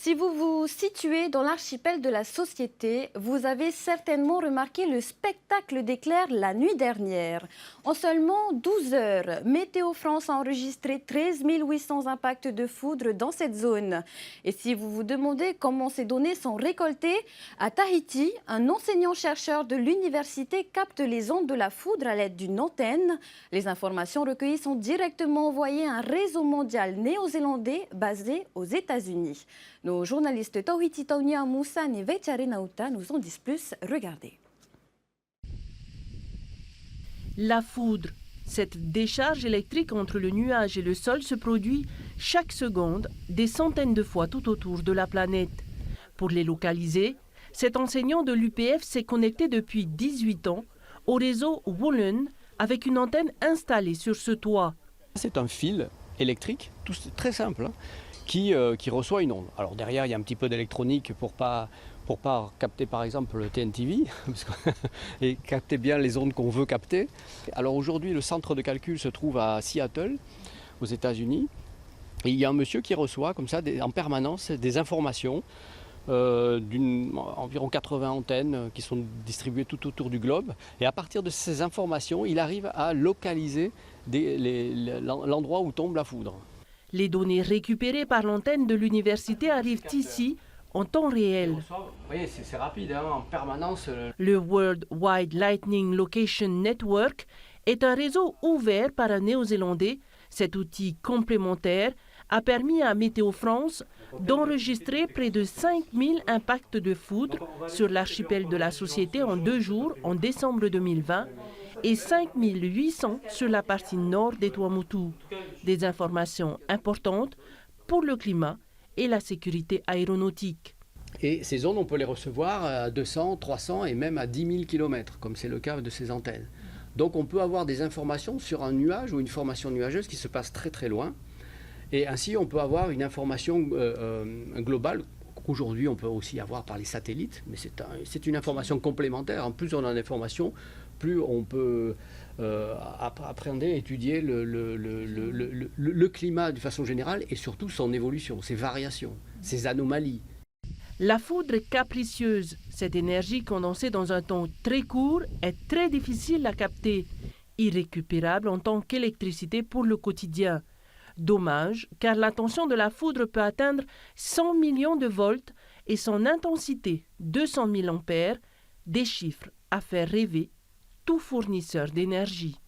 Si vous vous situez dans l'archipel de la Société, vous avez certainement remarqué le spectacle d'éclairs la nuit dernière. En seulement 12 heures, Météo France a enregistré 13 800 impacts de foudre dans cette zone. Et si vous vous demandez comment ces données sont récoltées, à Tahiti, un enseignant-chercheur de l'université capte les ondes de la foudre à l'aide d'une antenne. Les informations recueillies sont directement envoyées à un réseau mondial néo-zélandais basé aux États-Unis. Nos journalistes Tauhiti Taunia Moussan et Veitare Nauta nous en disent plus. Regardez. La foudre, cette décharge électrique entre le nuage et le sol se produit chaque seconde des centaines de fois tout autour de la planète. Pour les localiser, cet enseignant de l'UPF s'est connecté depuis 18 ans au réseau Woolen avec une antenne installée sur ce toit. C'est un fil électrique, tout très simple, hein, qui reçoit une onde. Alors derrière, il y a un petit peu d'électronique pour pas capter par exemple le TNTV et capter bien les ondes qu'on veut capter. Alors aujourd'hui, le centre de calcul se trouve à Seattle, aux États-Unis. Et il y a un monsieur qui reçoit comme ça en permanence des informations d'environ 80 antennes qui sont distribuées tout autour du globe. Et à partir de ces informations, il arrive à localiser l'endroit où tombe la foudre. Les données récupérées par l'antenne de l'université arrivent ici en temps réel. Vous voyez, c'est rapide, hein, en permanence. Le World Wide Lightning Location Network est un réseau ouvert par un Néo-Zélandais. Cet outil complémentaire a permis à Météo France d'enregistrer près de 5000 impacts de foudre sur l'archipel de la Société en 2 jours en décembre 2020 et 5800 sur la partie nord des Tuamotu. Des informations importantes pour le climat et la sécurité aéronautique. Et ces ondes, on peut les recevoir à 200, 300 et même à 10 000 km, comme c'est le cas de ces antennes. Donc on peut avoir des informations sur un nuage ou une formation nuageuse qui se passe très très loin. Et ainsi, on peut avoir une information globale qu'aujourd'hui on peut aussi avoir par les satellites, mais c'est une information complémentaire. En plus on a d'informations, plus on peut appréhender, étudier le climat de façon générale et surtout son évolution, ses variations, ses anomalies. La foudre est capricieuse. Cette énergie condensée dans un temps très court est très difficile à capter, irrécupérable en tant qu'électricité pour le quotidien. Dommage, car la tension de la foudre peut atteindre 100 millions de volts et son intensité, 200 000 ampères, des chiffres à faire rêver tout fournisseur d'énergie.